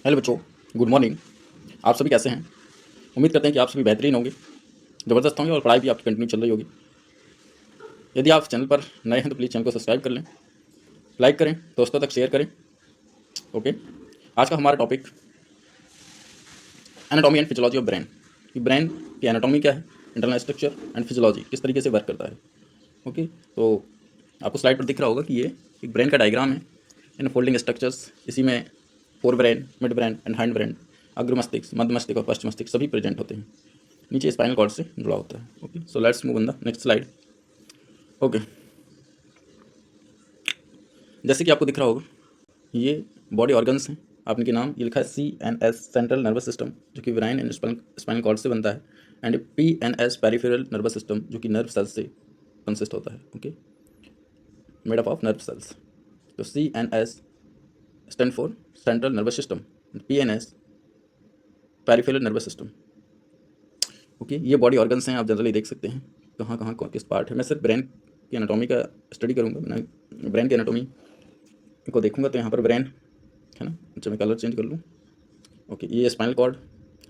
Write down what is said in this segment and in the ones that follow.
Hello बच्चों, good morning. आप सभी कैसे हैं? उम्मीद करते हैं कि आप सभी बेहतरीन होंगे, ज़बरदस्त होंगे और पढ़ाई भी आपकी कंटिन्यू चल रही होगी। यदि आप चैनल पर नए हैं तो प्लीज़ चैनल को सब्सक्राइब कर लें, लाइक करें, दोस्तों तक शेयर करें। ओके, आज का हमारा topic anatomy and physiology of brain. कि ब्रेन की एनाटॉमी क्या है, इंटरनल स्ट्रक्चर एंड फिजियोलॉजी किस तरीके से वर्क करता है। ओके, तो आपको स्लाइड पर दिख रहा होगा कि ये एक ब्रेन का डायग्राम है इन फोल्डिंग स्ट्रक्चर्स। इसी में fore brain, mid brain and hind brain, अग्र मस्तिष्क, मध्य मस्तिष्क और पश्च मस्तिष्क सभी प्रेजेंट होते हैं। नीचे स्पाइनल कॉर्ड से जुड़ा होता है। Okay, so let's move on the next slide. Okay, जैसे कि आपको दिख रहा होगा ये बॉडी ऑर्गन्स हैं। आप इनके नाम ये लिखा है CNS सेंट्रल नर्वस सिस्टम जो कि ब्रेन एंड स्पाइनल कॉर्ड से बनता है, and PNS peripheral nervous system जो कि नर्व सेल्स से कंसिस्ट होता है। Okay, made up of nerve cells. तो CNS stand for central nervous system, PNS peripheral nervous system. Okay, ये बॉडी ऑर्गन्स हैं, आप जनरली देख सकते हैं कहाँ कहाँ किस पार्ट है। मैं सिर्फ ब्रेन की एनाटॉमी का स्टडी करूँगा, मैं ब्रेन की एनाटॉमी को देखूंगा। तो यहाँ पर ब्रेन है ना। अच्छा, मैं कलर चेंज कर लूँ। ओके, ये स्पाइनल कॉर्ड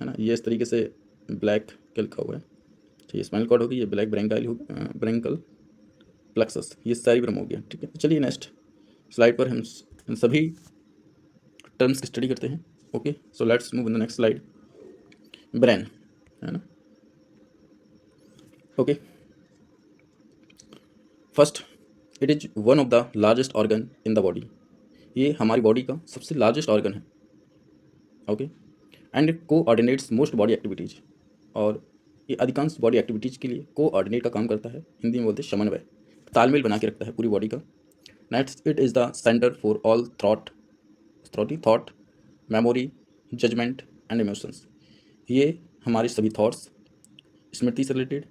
है ना, ये इस तरीके से ब्लैक क्या लिखा हुआ है। ठीक है, स्पाइनल कॉर्ड होगी, ये ब्लैक ब्रेंकाइल हो, ब्रेंकल प्लेक्सस, ये सेरिब्रम हो गया। ठीक है, तो चलिए नेक्स्ट स्लाइड पर हम इन सभी टर्म्स की स्टडी करते हैं। Okay, so let's move in the next slide. Brain है ना। Okay, first it is one of the largest organ in the body. ये हमारी बॉडी का सबसे लार्जेस्ट ऑर्गन है। Okay, and coordinates most body activities, और ये अधिकांश बॉडी एक्टिविटीज के लिए कोऑर्डिनेट का काम करता है। हिंदी में बोलते हैं समन्वय, तालमेल बना के रखता है पूरी बॉडी का। Next it is the centre for all thought, memory, judgement and emotions. ये हमारे सभी थॉट्स, स्मृति से रिलेटेड,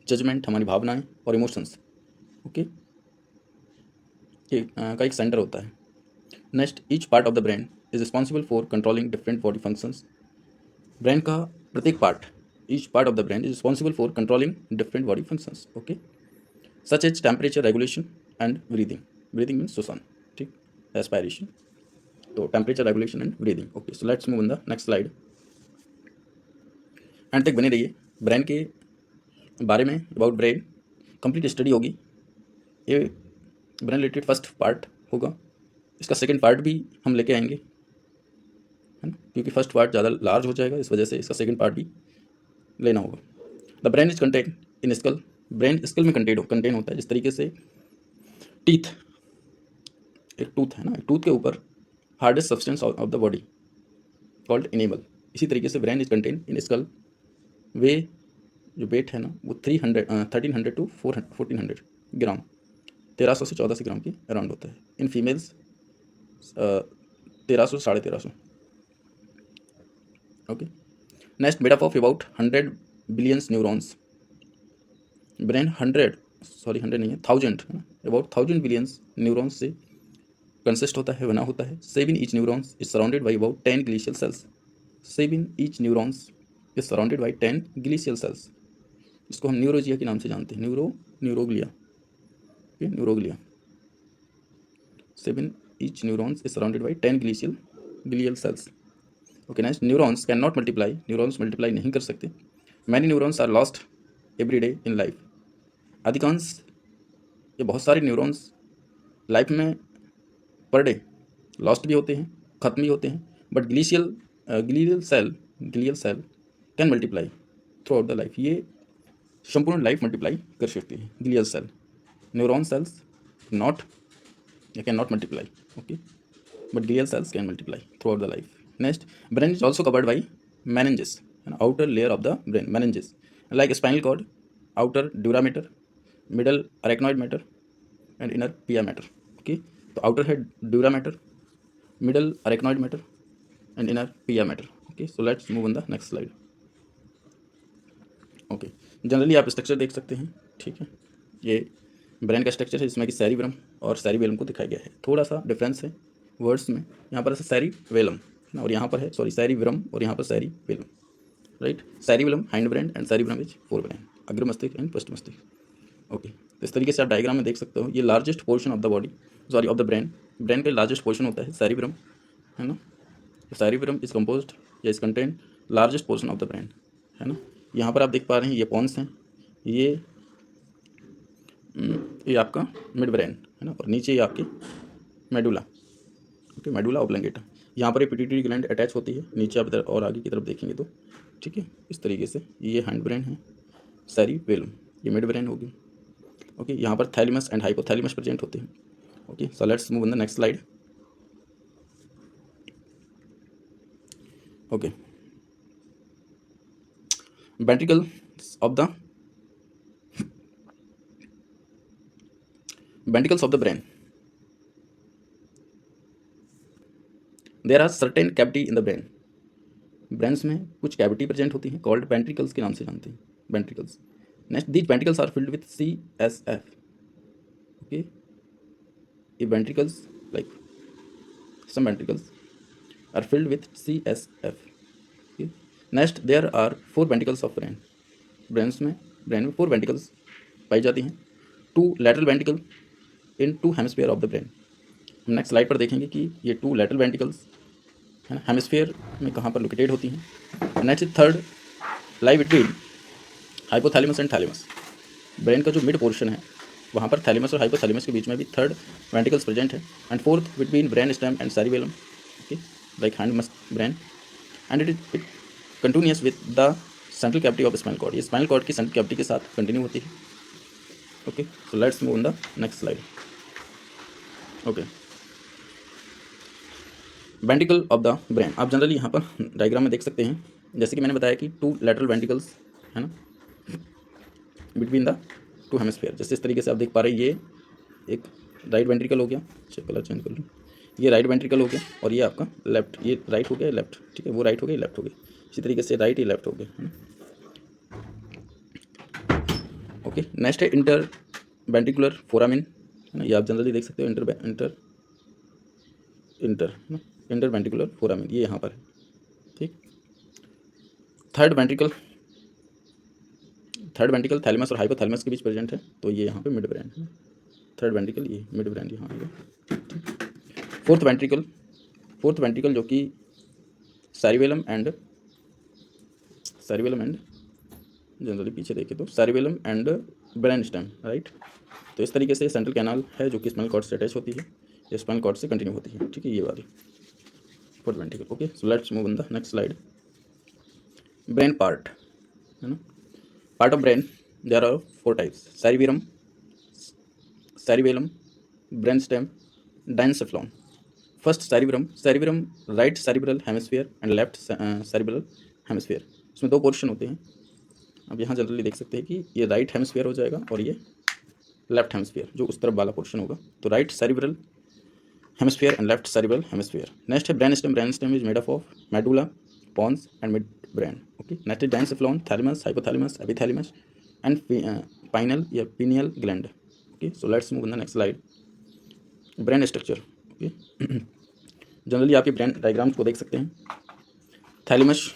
जजमेंट हमारी भावनाएं और इमोशंस, ओके, ये का एक सेंटर होता है। Next each part of the brain is responsible for controlling different body functions. Brain का प्रत्येक part, each part of the brain is responsible for controlling different body functions. Okay, such as temperature regulation and breathing. Breathing means श्वसन, ठीक, aspiration. तो temperature regulation and breathing. Okay, so let's move on the next slide. End तक बने रहिए, brain के बारे में, about brain complete study होगी। ये ब्रेन रिलेटेड फर्स्ट पार्ट होगा, इसका सेकंड पार्ट भी हम लेके आएंगे, है ना, क्योंकि फर्स्ट पार्ट ज़्यादा लार्ज हो जाएगा, इस वजह से इसका सेकंड पार्ट भी लेना होगा। The brain is contain in skull. Brain skull में कंटेन होता है। जिस तरीके से टीथ, एक टूथ है ना, एक टूथ के ऊपर hardest substance of the body called enamel, इसी तरीके से brain is contain in skull. वे जो वेट है ना वो 1300 टू 1400 ग्राम, 1300 से 1400 ग्राम के अराउंड होता है। In females 1300 1350। Okay, next made up of about 100 billions neurons. Brain 100 नहीं है, 1000 है ना, अबाउट 1000 बिलियंस न्यूरॉन्स से कंसिस्ट होता है, बना होता है। 7 each neurons is surrounded by about 10 glial cells. 7 each neurons is surrounded by 10 glial cells. इसको हम न्यूरोजिया के नाम से जानते हैं, neuroglia. Okay, neuroglia. 7 each neurons is surrounded by 10 glial cells. Okay, next neurons cannot multiply. Neurons multiply नहीं कर सकते. Many neurons are lost every day in life. अधिकांश ये बहुत सारे न्यूरॉन्स लाइफ में पर डे लॉस्ट भी होते हैं, खत्म भी होते हैं, but glial cell can multiply throughout the life. ये संपूर्ण लाइफ मल्टीप्लाई कर सकती है। Glial cell, neuron cells not, can not multiply. Okay, but glial cells can multiply throughout the life. Next, brain is also covered by meninges, an outer layer of the brain. Meninges, like spinal cord, outer dura mater, middle arachnoid mater, and inner pia mater. Okay, so outer head dura mater, middle arachnoid mater, and inner pia mater. Okay, so let's move on the next slide. Okay, generally आप structure देख सकते हैं, ठीक है। ये brain का structure है जिसमें कि सेरिब्रम और सेरिबेलम को दिखाया गया है। थोड़ा सा डिफरेंस है वर्ड्स में, यहाँ पर सेरिबेलम और यहाँ पर है सेरिब्रम और यहाँ पर cerebellum, right. Cerebellum hind brain and cerebrum is fore brain, अग्र मस्तिष्क एंड पश्च मस्तिष्क। ओके, तो इस तरीके से आप डायग्राम में देख सकते हो। ये largest portion of the body, sorry of the brain, brain का लार्जेस्ट पोर्शन होता है सेरिब्रम, है ना। सेरिब्रम इज कंपोज्ड या is contain largest portion of the brain, है ना। यहाँ पर आप देख पा रहे हैं ये पॉन्स हैं, ये आपका मिड ब्रेन है ना, और नीचे ये आपकी मेडुला, ओके, मेडुला ऑब्लंगेटा। यहाँ पर ये पिट्यूटरी ग्लैंड अटैच होती है, नीचे आप इधर और आगे की तरफ देखेंगे तो, ठीक है, इस तरीके से। ये हैंड ब्रेन है, सेरिबेलम, ये मिड ब्रेन होगी, ओके। यहाँ पर थैलेमस एंड हाइपोथैलेमस प्रेजेंट होते हैं, okay. So let's move on the next slide, okay. ventricles of the brain, there are certain cavity in the brain, brains में कुछ cavity present होती हैं, कॉल्ड वेंट्रिकल्स के नाम से जानते हैं, ventricles. Next, these ventricles are filled with CSF, okay. ये ventricles, like some ventricles are filled with CSF, okay. Next, there are 4 ventricles of brain, brain में 4 वेंट्रिकल्स पाई जाती हैं, 2 lateral ventricle in 2 hemisphere of the brain. हम next slide पर देखेंगे कि ये 2 लैटरल वेंट्रिकल्स है ना हेमिस्फीयर में कहाँ पर लोकेटेड होती हैं। Next, third, lie between hypothalamus and thalamus, brain का जो मिड पोर्शन है वहाँ पर थैलेमस और हाइपोथैलेमस के बीच में भी 3rd वेंट्रिकल्स प्रेजेंट है। And 4th between brain stem and cerebellum, okay, like hand must brain, and it continues with the central cavity of spinal cord, ये स्पाइनल कॉर्ड की सेंट्रल कैविटी के साथ continue होती है, okay. So let's move on the next slide, okay. Ventricle of the brain, आप generally यहाँ पर diagram में देख सकते हैं, जैसे कि मैंने बताया कि 2 लैटरल वेंट्रिकल्स है ना बिटवीन द 2 हेमिस्फीयर। जैसे इस तरीके से आप देख पा रहे हैं, ये एक राइट वेंट्रिकल हो गया, चेक कलर चेंज कर लूँ, ये राइट वेंट्रिकल हो गया, और ये आपका लेफ्ट, ये राइट हो गया, लेफ्ट, ठीक है, वो राइट हो गया, लेफ्ट हो गया, इसी तरीके से राइट, ये लेफ्ट हो गया, है ना, ओके। नेक्स्ट है इंटर वेंट्रिकुलर फोरामिन, है ना, ये आप जनरली देख सकते हो, इंटर वेंट्रिकुलर फोरामिन, ये यहाँ पर है, ठीक। थर्ड वेंट्रिकल थैलेमस और हाइपोथैलेमस के बीच प्रेजेंट है, तो ये यहाँ पे मिड ब्रेन है, थर्ड वेंट्रिकल, ये मिड ब्रेन यहाँ आ गया, ठीक। फोर्थ वेंट्रिकल जो कि सेरिबेलम एंड जनरली पीछे देखे तो cerebellum and brain stem, right. तो इस तरीके से सेंट्रल कैनाल है जो कि स्पाइनल कॉर्ड से अटैच होती है, ये स्पाइनल कॉर्ड से कंटिन्यू होती है, ठीक है, ये वाली fourth ventricle, okay. So let's move on the next slide. Brain part, है ना, part of brain, there are 4 types, cerebellum, brain stem, diencephalon. First cerebellum right cerebral hemisphere and left cerebral hemisphere, इसमें 2 portion होते हैं। अब यहाँ generally देख सकते हैं कि ये राइट हेमिस्फीयर हो जाएगा और ये लेफ्ट हेमिस्फीयर जो उस तरफ वाला पोर्शन होगा, तो right cerebral hemisphere and left cerebral hemisphere. Next है brain stem is made up of medulla, pons and mid brain, okay. Next है diencephalon, thalamus, hypothalamus, epithalamus and pineal या pineal gland, okay. So let's move on the next slide. Brain structure, okay. Generally आप ये brain diagrams को देख सकते हैं, thalamus,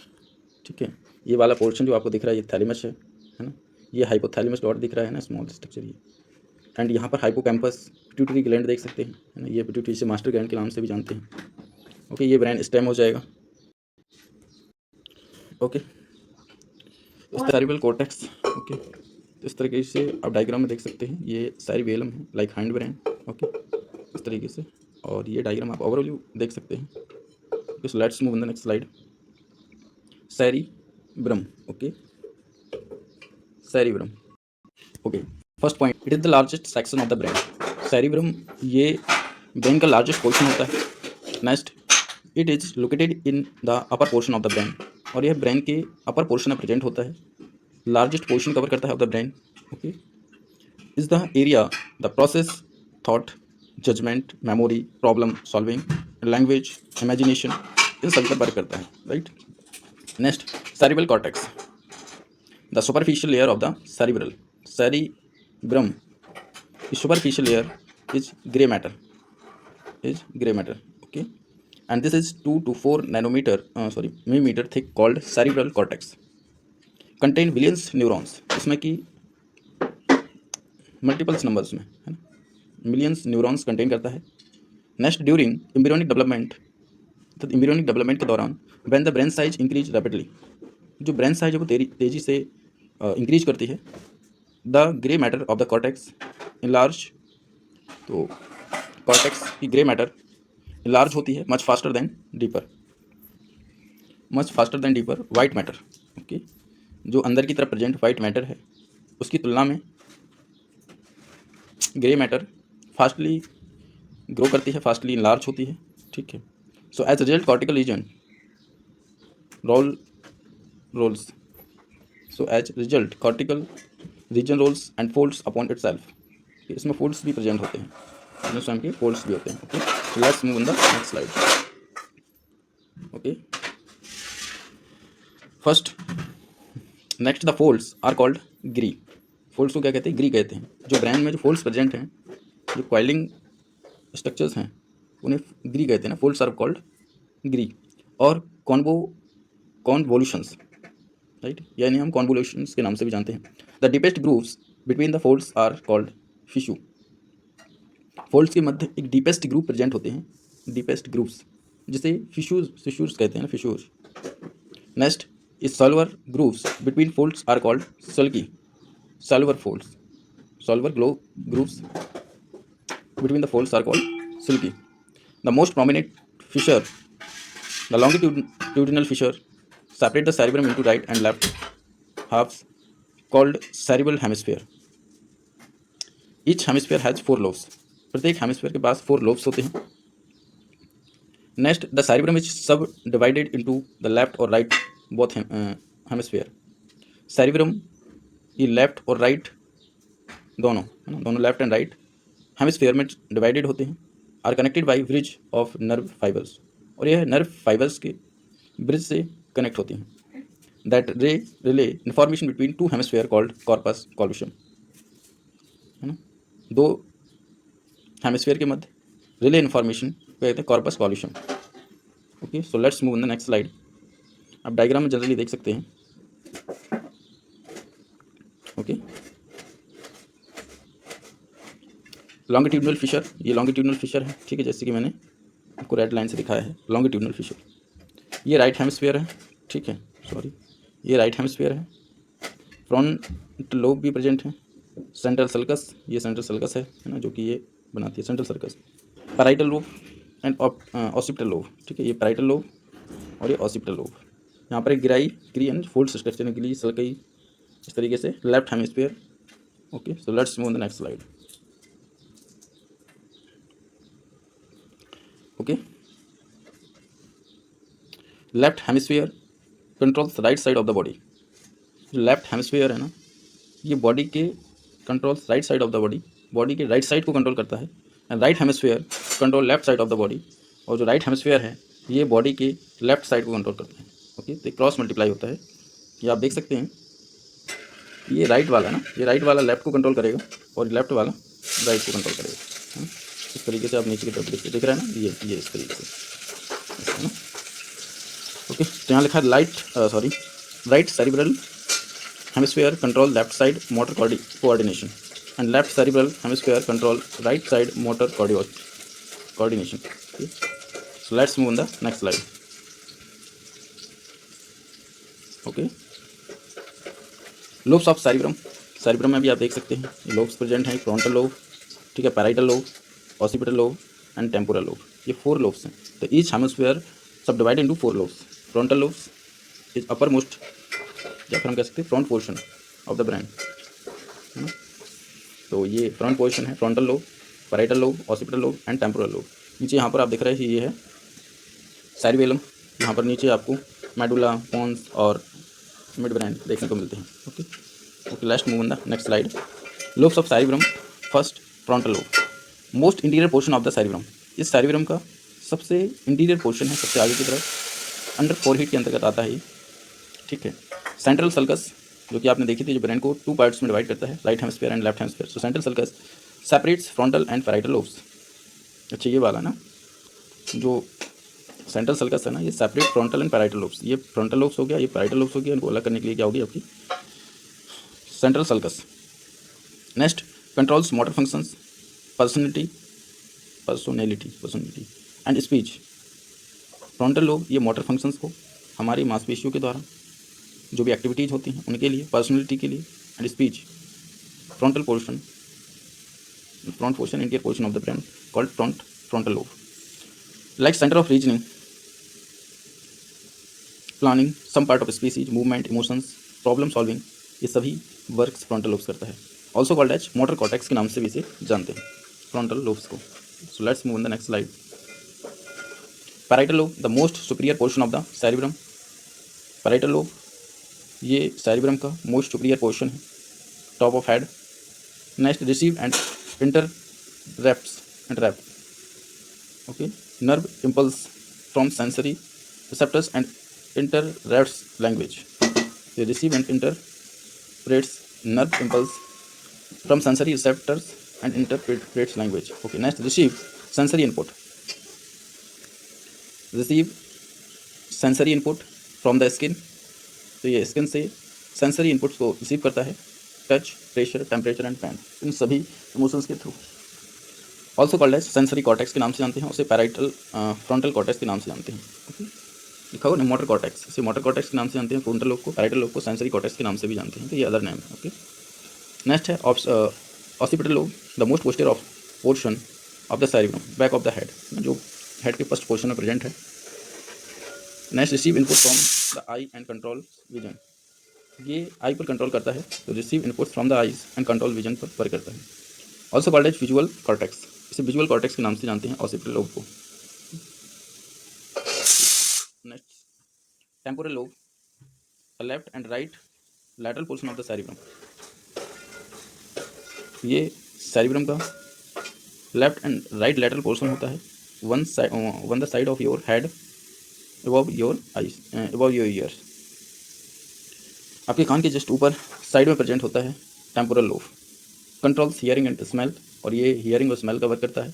ठीक है, ये वाला पोर्शन जो आपको दिख रहा है ये थैलेमस है ना, ये हाइपोथैलेमस डॉट दिख रहा है ना, स्मॉल स्ट्रक्चर ये, एंड यहाँ पर हाइपोकैम्पस, पिट्यूटरी ग्लैंड देख सकते हैं, है ना, ये पिट्यूटरी से मास्टर ग्लैंड के नाम से भी जानते हैं, ओके। ये ब्रेन स्टेम हो जाएगा, ओके। Cerebral cortex, okay. तो इस तरीके से आप डायग्राम में देख सकते हैं, ये सेरिबेलम है, लाइक हैंड ब्रेन, ओके, इस तरीके से, और ये डायग्राम आप ओवरऑल देख सकते हैं। सो let's move on the next slide. Cerebrum, okay, cerebrum, okay. First point, it is the largest section of the brain, cerebrum ये ब्रेन का लार्जेस्ट पोर्शन होता है। Next, it is located in the upper portion of the brain, और यह brain के upper portion में present होता है, लार्जेस्ट पोर्शन कवर करता है of the brain, okay. Is the area the process thought, judgement, memory, problem solving, language, imagination, इन सभी पर वर्क करता है, right. Next, cerebral cortex, the superficial layer of the cerebrum, superficial layer is grey matter, okay, and this is 2 to 4 millimeter thick called cerebral cortex, contain billions neurons, इसमें कि multiples numbers में है ना, millions neurons contain करता है। Next, during embryonic development तो embryonic development के दौरान when the brain size increase rapidly, जो ब्रेन साइज है वो तेज़ी से इंक्रीज करती है। The grey matter of the cortex enlarge, तो कॉर्टेक्स की ग्रे मैटर इनलार्ज होती है much faster than deeper white matter. Okay, जो अंदर की तरफ प्रेजेंट वाइट मैटर है उसकी तुलना में ग्रे मैटर फास्टली ग्रो करती है, फास्टली इनलार्ज होती है। ठीक है, so as result cortical region rolls, so as result cortical region rolls and folds upon itself, इसमें फोल्ड्स भी प्रेजेंट होते हैं, इसमें स्वयं के फोल्ड्स भी होते हैं। Okay, so let's move on the next slide. Okay, first next the folds are called gyri. Folds को क्या कहते हैं? ग्री कहते हैं। जो ब्रेन में जो फोल्ड्स प्रेजेंट हैं, जो कॉइलिंग स्ट्रक्चर्स हैं, उन्हें ग्री कहते हैं ना, फोल्ड्स आर कॉल्ड ग्री। और कॉन्वोल्यूशंस, राइट, यानी हम कॉन्वोल्यूशंस के नाम से भी जानते हैं। The deepest grooves between the folds are called fissure. Folds के मध्य एक डीपेस्ट ग्रूव प्रेजेंट होते हैं, डीपेस्ट ग्रूव्स, जिसे फिशूर्स कहते हैं ना, fissure. Next is shallower grooves between folds are called sulci. Shallower grooves between the folds are called sulci. The most prominent fissure, the longitudinal fissure, separate the cerebrum into right and left halves called cerebral hemisphere. Each hemisphere has 4 lobes. प्रत्येक hemisphere के पास 4 lobes होते हैं। Next, the cerebrum is subdivided into the left or right both hemisphere. cerebrum ये left और right दोनों left and right hemisphere में divided होते हैं। Are connected by bridge of nerve fibres, और यह नर्व फाइबर्स के ब्रिज से कनेक्ट होती हैं। That relay information between 2 hemisphere called corpus callosum, है ना, 2 हेमिस्फीयर के मध्य रिले इन्फॉर्मेशन कहते हैं corpus callosum. Okay, so let's move on the next slide. आप डायग्राम में जनरली देख सकते हैं। ओके, लॉन्गिट्यूडनल फिशर, ये लॉन्गिट्यूडनल फिशर है। ठीक है, जैसे कि मैंने आपको रेड लाइन से दिखाया है, लॉन्गिट्यूडनल फिशर। ये राइट हेमिस्फीयर है। ठीक है, सॉरी, ये राइट हेमिस्फीयर है। फ्रंट लोब भी प्रेजेंट है। सेंट्रल सल्कस, ये सेंट्रल सल्कस है ना, जो कि ये बनाती है central sulcus. Parietal lobe and occipital lobe. ठीक है, ये पैराइटल लोब और ये ऑसिपिटल लोब। यहाँ पर एक ग्री एंड फोल्ड स्ट्रक्चर है, गिली सल्कई, इस तरीके से left hemisphere. Okay, so let's move on the next slide. Okay, left hemisphere controls right side of the body. जो लेफ्ट हेमिस्फीयर है ना, ये बॉडी के controls right side of the body के राइट साइड को कंट्रोल करता है। And right hemisphere control left side of the body, और जो राइट हेमिस्फीयर है ये बॉडी के लेफ्ट साइड को कंट्रोल करते हैं। ओके, तो क्रॉस मल्टीप्लाई होता है। ये आप देख सकते हैं, ये राइट वाला ना, ये राइट वाला लेफ्ट को कंट्रोल करेगा और लेफ्ट वाला राइट को कंट्रोल करेगा, है ना। इस तरीके से आप नीचे की तरफ देख रहे हैं ना, ये इस तरीके से, है ना। ओके, तो यहाँ लिखा है right cerebral hemisphere control left side motor coordination and left cerebral hemisphere control right side motor coordination. So let's move on the next slide. Okay, lobes of cerebrum में भी आप देख सकते हैं ये लोब्स प्रेजेंट हैं। फ्रंटल लोब, ठीक है, parietal lobe, occipital lobe and temporal lobe, ये 4 लोब्स हैं। तो ईच हेमिस्फीयर सब divide into 4 lobes. Frontal lobes is upper most, या फिर हम कह सकते हैं front portion of the brain, है ना। तो ये फ्रंट पोर्शन है, frontal lobe, parietal lobe, occipital lobe and temporal lobe. नीचे यहाँ पर आप देख रहे हैं ये है सेरिबेलम, यहाँ पर नीचे आपको मेडुला, पोन्स और मिड ब्रेन देखने को मिलते हैं। Okay, let's move on the next slide. Lobes of cerebrum. First, frontal lobe, most interior portion of the cerebrum. इस सेरिब्रम का सबसे इंटीरियर पोर्शन है, सबसे आगे की तरफ, अंडर फोरहेड के अंतर्गत आता है ये। ठीक है, सेंट्रल सल्कस, जो कि आपने देखी थी, जो ब्रेन को 2 पार्ट्स में डिवाइड करता है, right hemisphere and left hemisphere. So central sulcus separates frontal and parietal lobes. अच्छा, ये वाला ना, जो सेंट्रल सल्कस है ना, ये separate frontal and parietal lobes. ये फ्रंटल लोब्स हो गया, ये पैराइटल लोब्स हो गया। इनको अलग करने के लिए क्या होगी आपकी central sulcus. Next, controls motor functions, personality and speech. Frontal lobe ये मोटर फंक्शंस को हमारी मांसपेशियों के द्वारा जो भी एक्टिविटीज़ होती हैं उनके लिए, पर्सनैलिटी के लिए and speech. Front portion interior portion of the brain called frontal lobe, like centre of reasoning, planning, some part of species, movement, emotions, problem solving, ये सभी वर्क्स फ्रंटल लोब्स करता है। Also called as motor cortex के नाम से भी इसे जानते हैं फ्रंटल लोब्स को। सो let's move in the next slide. Parietal lobe, the most superior portion of the cerebrum. Parietal lobe ये सेरिब्रम का मोस्ट सुपीरियर पोर्शन है, top of head. Next receive and interrupt okay nerve impulse from sensory receptors and interprets language. They receive and interprets nerve impulse from sensory receptors and interprets language. Okay, next receive sensory input. Receive sensory input from the skin. तो ये skin से sensory inputs को receive करता है, touch, pressure, temperature and pain, इन सभी emotions के through. Also called as sensory cortex के नाम से जानते हैं, उसे पैराइटल फ्रंटल कॉर्टेक्स के नाम से जानते हैं। ओके, लिखा हुआ ना मोटर कॉर्टेक्स, इसे मोटर कॉर्टेक्स के नाम से जानते हैं। फ्रंटल लोब को, पैराइटल लोब को सेंसरी कॉर्टेक्स के नाम से भी जानते हैं, तो ये अदर नेम है। ओके, नेक्स्ट है occipital lobe, the most posterior of portion of the cerebrum, back of the head, जो हेड के फर्स्ट पोर्शन में प्रेजेंट है। Next receive input from the I and control vision, ये आई पर control करता है, तो receive input from the eyes and control vision पर करता है। Also called as visual cortex, इसे विजुअल कॉर्टेक्स के नाम से जानते हैं ऑसिपिटल लोब को। Next temporal lobe, left and right lateral portion of the cerebrum, ये सेरिब्रम का left and right lateral portion होता है, one the side of your head, above your eyes, above your ears, आपके कान के just ऊपर side में present होता है temporal lobe. Controls hearing and smell, और ये हियरिंग और स्मेल का वर्क करता है,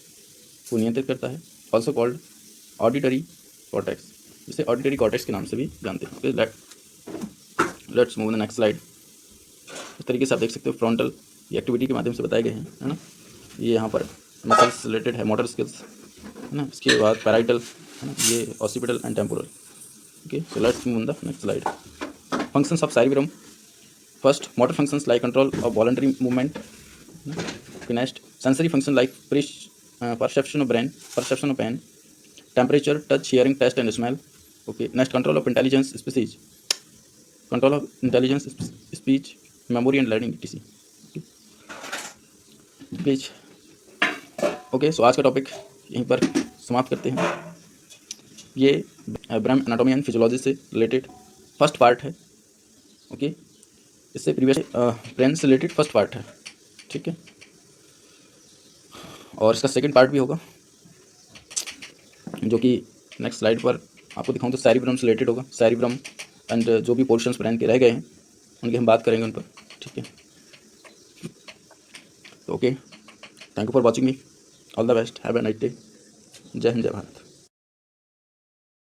को नियंत्रित करता है। ऑल्सो कॉल्ड ऑडिटरी कॉर्टेक्स, जिसे ऑडिटरी कॉर्टेक्स के नाम से भी जानते हैं। Okay, let's move the next slide. इस तरीके से आप देख सकते हो फ्रंटल ये एक्टिविटी के माध्यम से बताए गए हैं, है ना। ये यहाँ पर मसल्स रिलेटेड है, मोटर स्किल्स, है ना। इसके बाद पैराइटल, है ना, ये occipital and temporal. Okay, so let's move the next slide. Functions of cerebrum, first motor functions like control of voluntary movement. Next sensory function like perception of brain, perception of pain, temperature, touch, hearing, taste and smell. Okay, next control of intelligence, speech, control of intelligence, speech, memory and learning etc. speech. Okay, so आज का topic यहीं पर समाप्त करते हैं। ये brain anatomy and physiology से related first part है। ओके, इससे प्रीवियस ब्रेन से रिलेटेड फर्स्ट पार्ट है, ठीक है। और इसका सेकंड पार्ट भी होगा, जो कि नेक्स्ट स्लाइड पर आपको दिखाऊं तो सेरिब्रम से रिलेटेड होगा। सेरिब्रम एंड जो भी पोर्शंस ब्रेन के रह गए हैं उनकी हम बात करेंगे उन पर, ठीक है। तो okay, thank you for watching me, all the best, have a nice day, जय हिंद, जय भारत।